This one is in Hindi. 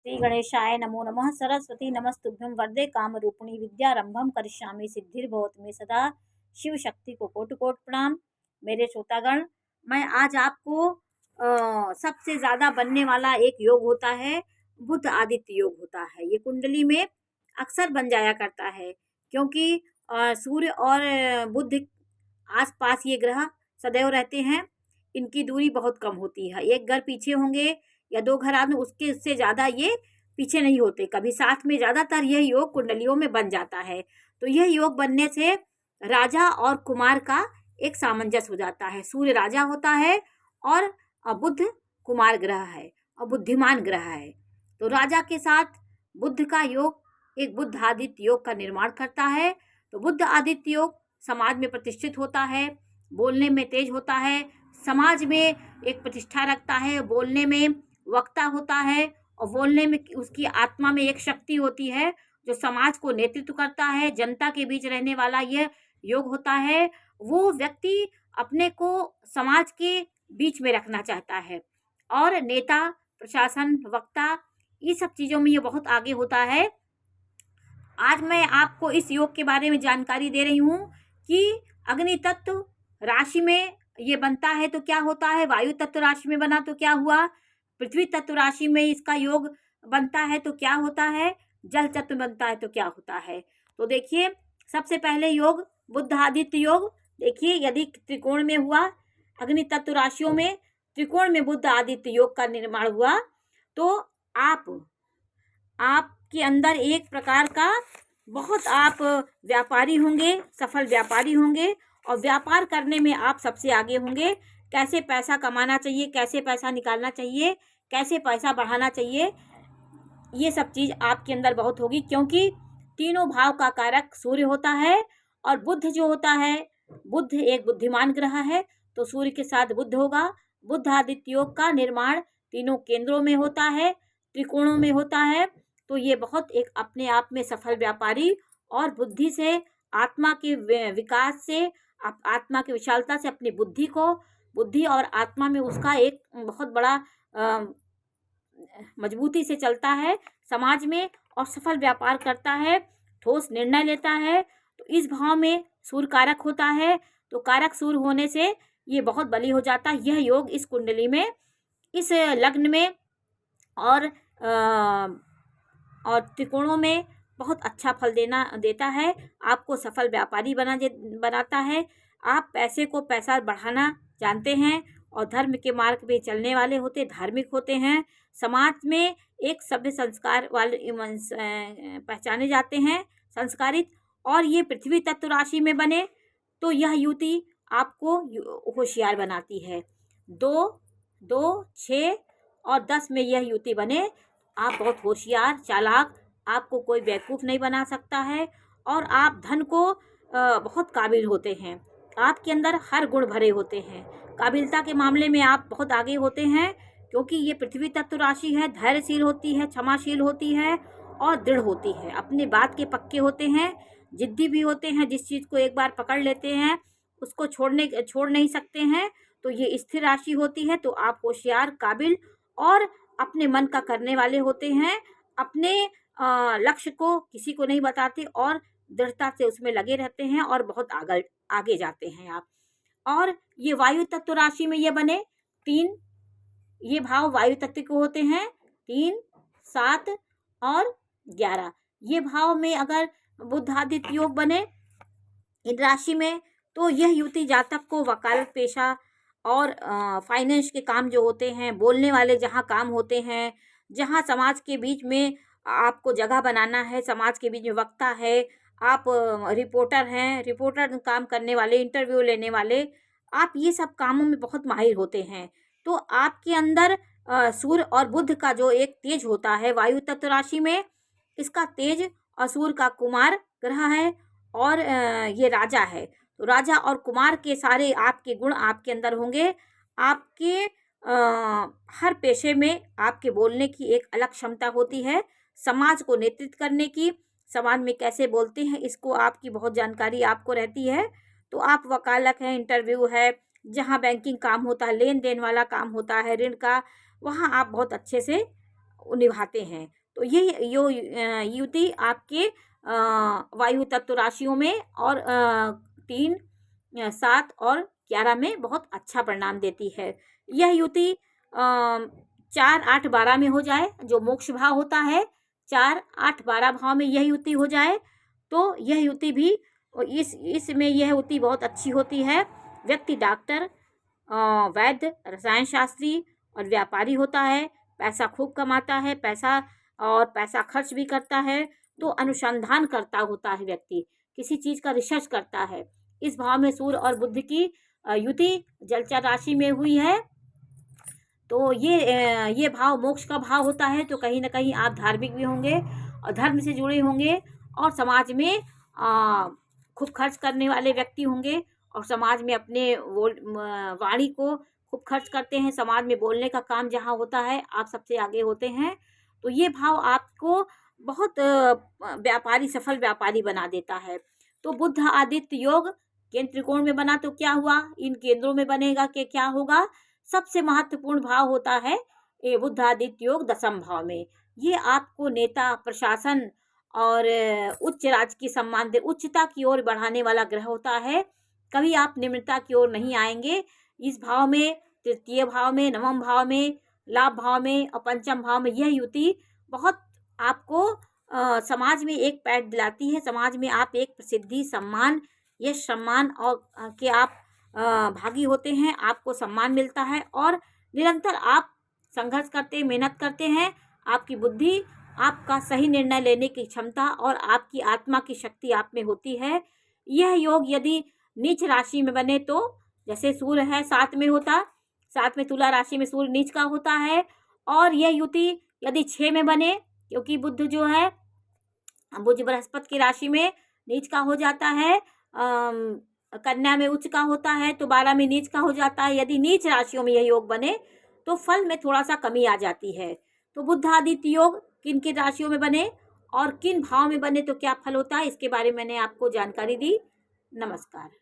श्री गणेशाय नमो नमः। सरस्वती नमस्तुभ्यं वरदे कामरूपिणी विद्यारंभम करिष्यामि सिद्धिर्भवतु मे सदा। शिव शक्ति को कोटि कोटि प्रणाम। मेरे श्रोतागण, मैं आज आपको सबसे ज्यादा बनने वाला एक योग होता है, बुध आदित्य योग होता है। ये कुंडली में अक्सर बन जाया करता है, क्योंकि सूर्य और बुध आसपास ये ग्रह सदैव रहते हैं। इनकी दूरी बहुत कम होती है, एक घर पीछे होंगे या दो घर आगे, उससे ज्यादा ये पीछे नहीं होते कभी, साथ में ज्यादातर यह योग कुंडलियों में बन जाता है। तो यह योग बनने से राजा और कुमार का एक सामंजस्य हो जाता है। सूर्य राजा होता है और बुध कुमार ग्रह है और बुद्धिमान ग्रह है। तो राजा के साथ बुध का योग एक बुध आदित्य योग का निर्माण करता है। तो बुध आदित्य योग समाज में प्रतिष्ठित होता है, बोलने में तेज होता है, समाज में एक प्रतिष्ठा रखता है, बोलने में वक्ता होता है और बोलने में उसकी आत्मा में एक शक्ति होती है जो समाज को नेतृत्व करता है। जनता के बीच रहने वाला यह योग होता है। वो व्यक्ति अपने को समाज के बीच में रखना चाहता है और नेता, प्रशासन, वक्ता, ये सब चीजों में ये बहुत आगे होता है। आज मैं आपको इस योग के बारे में जानकारी दे रही हूँ कि अग्नि तत्व राशि में ये बनता है तो क्या होता है, वायु तत्व राशि में बना तो क्या हुआ, पृथ्वी तत्व राशि में इसका योग बनता है तो क्या होता है, जल तत्व बनता है तो क्या होता है। तो देखिए, सबसे पहले योग बुध आदित्य योग। देखिए, यदि त्रिकोण में हुआ, अग्नि तत्व राशियों में त्रिकोण में बुध आदित्य योग का निर्माण हुआ, तो आपके अंदर एक प्रकार का बहुत आप व्यापारी होंगे, सफल व्यापारी होंगे और व्यापार करने में आप सबसे आगे होंगे। कैसे पैसा कमाना चाहिए, कैसे पैसा निकालना चाहिए, कैसे पैसा बढ़ाना चाहिए, ये सब चीज आपके अंदर बहुत होगी, क्योंकि तीनों भाव का कारक सूर्य होता है और बुध जो होता है, बुध एक बुद्धिमान ग्रह है, तो सूर्य के साथ बुध होगा। बुध आदित्य योग का निर्माण तीनों केंद्रों में होता है, त्रिकोणों में होता है। तो ये बहुत एक अपने आप में सफल व्यापारी और बुद्धि से, आत्मा के विकास से, आत्मा की विशालता से अपनी बुद्धि और आत्मा में उसका एक बहुत बड़ा मजबूती से चलता है समाज में और सफल व्यापार करता है, ठोस निर्णय लेता है। तो इस भाव में सूर्य कारक होता है, तो कारक सूर्य होने से ये बहुत बली हो जाता है। यह योग इस कुंडली में, इस लग्न में और त्रिकोणों में बहुत अच्छा फल देता है, आपको सफल व्यापारी बनाता है। आप पैसे को पैसा बढ़ाना जानते हैं और धर्म के मार्ग पे चलने वाले होते, धार्मिक होते हैं, समाज में एक सभ्य संस्कार वाले पहचाने जाते हैं, संस्कारित। और ये पृथ्वी तत्व राशि में बने तो यह युति आपको होशियार बनाती है। 2, 2, 6 और 10 में यह युति बने, आप बहुत होशियार, चालाक, आपको कोई बेवकूफ़ नहीं बना सकता है और आप धन को बहुत काबिल होते हैं। आपके अंदर हर गुण भरे होते हैं। काबिलता के मामले में आप बहुत आगे होते हैं, क्योंकि ये पृथ्वी तत्व राशि है, धैर्यशील होती है, क्षमाशील होती है और दृढ़ होती है, अपने बात के पक्के होते हैं, जिद्दी भी होते हैं। जिस चीज़ को एक बार पकड़ लेते हैं उसको छोड़ नहीं सकते हैं। तो ये स्थिर राशि होती है। तो आप होशियार, काबिल और अपने मन का करने वाले होते हैं। अपने लक्ष्य को किसी को नहीं बताते और दृढ़ता से उसमें लगे रहते हैं और बहुत आगे जाते हैं आप। और ये वायु तत्व राशि में ये बने 3, ये भाव वायु तत्व के होते हैं, 3, 7 और 11। ये भाव में अगर बुध आदित्य योग बने इन राशि में, तो यह युति जातक को वकालत पेशा और फाइनेंस के काम जो होते हैं, बोलने वाले जहाँ काम होते हैं, जहाँ समाज के बीच में आपको जगह बनाना है, समाज के बीच में वक्ता है, आप रिपोर्टर हैं, रिपोर्टर काम करने वाले, इंटरव्यू लेने वाले, आप ये सब कामों में बहुत माहिर होते हैं। तो आपके अंदर सूर्य और बुध का जो एक तेज होता है वायु तत्व राशि में, इसका तेज और सूर्य का कुमार ग्रह है और ये राजा है। तो राजा और कुमार के सारे आपके गुण आपके अंदर होंगे। आपके हर पेशे में आपके बोलने की एक अलग क्षमता होती है, समाज को नेतृत्व करने की, समाज में कैसे बोलते हैं इसको आपकी बहुत जानकारी आपको रहती है। तो आप वकालत हैं, इंटरव्यू है, जहाँ बैंकिंग काम होता है, लेन देन वाला काम होता है, ऋण का, वहाँ आप बहुत अच्छे से निभाते हैं। तो ये युति आपके वायु तत्व राशियों में और 3, 7 और 11 में बहुत अच्छा परिणाम देती है। यह युति 4, 8, 12 में हो जाए, जो मोक्ष भाव होता है, 4, 8, 12 भाव में यह युति हो जाए तो यह युति भी इसमें यह युति बहुत अच्छी होती है। व्यक्ति डॉक्टर, वैद्य, रसायन शास्त्री और व्यापारी होता है, पैसा खूब कमाता है, पैसा खर्च भी करता है, तो अनुसंधान करता होता है व्यक्ति, किसी चीज़ का रिसर्च करता है। इस भाव में सूर्य और बुध की युति जलचर राशि में हुई है, तो ये भाव मोक्ष का भाव होता है। तो कहीं ना कहीं आप धार्मिक भी होंगे और धर्म से जुड़े होंगे और समाज में खूब खर्च करने वाले व्यक्ति होंगे और समाज में अपने वाणी को खूब खर्च करते हैं। समाज में बोलने का काम जहाँ होता है आप सबसे आगे होते हैं। तो ये भाव आपको बहुत सफल व्यापारी बना देता है। तो बुध आदित्य योग केंद्र त्रिकोण में बना तो क्या हुआ, इन केंद्रों में बनेगा कि क्या होगा, सबसे महत्वपूर्ण भाव होता है ये बुध आदित्य योग 10वें भाव में। ये आपको नेता, प्रशासन और उच्च राज्य की सम्मान दे, उच्चता की ओर बढ़ाने वाला ग्रह होता है। कभी आप निम्नता की ओर नहीं आएंगे। इस भाव में, तृतीय भाव में, 9वें भाव में, लाभ भाव में और 5वें भाव में यह युति बहुत आपको समाज में एक पैठ दिलाती है। समाज में आप एक प्रसिद्धि, सम्मान, यश, सम्मान और के आप भागी होते हैं, आपको सम्मान मिलता है और निरंतर आप संघर्ष करते, मेहनत करते हैं। आपकी बुद्धि, आपका सही निर्णय लेने की क्षमता और आपकी आत्मा की शक्ति आप में होती है। यह योग यदि नीच राशि में बने तो, जैसे सूर्य है 7 में होता, 7 में तुला राशि में सूर्य नीच का होता है, और यह युति यदि 6 में बने, क्योंकि बुध जो है बुध बृहस्पति की राशि में नीच का हो जाता है, कन्या में उच्च का होता है, तो 12 में नीच का हो जाता है। यदि नीच राशियों में यह योग बने तो फल में थोड़ा सा कमी आ जाती है। तो बुध आदित्य योग किन किन राशियों में बने और किन भाव में बने तो क्या फल होता है, इसके बारे में मैंने आपको जानकारी दी। नमस्कार।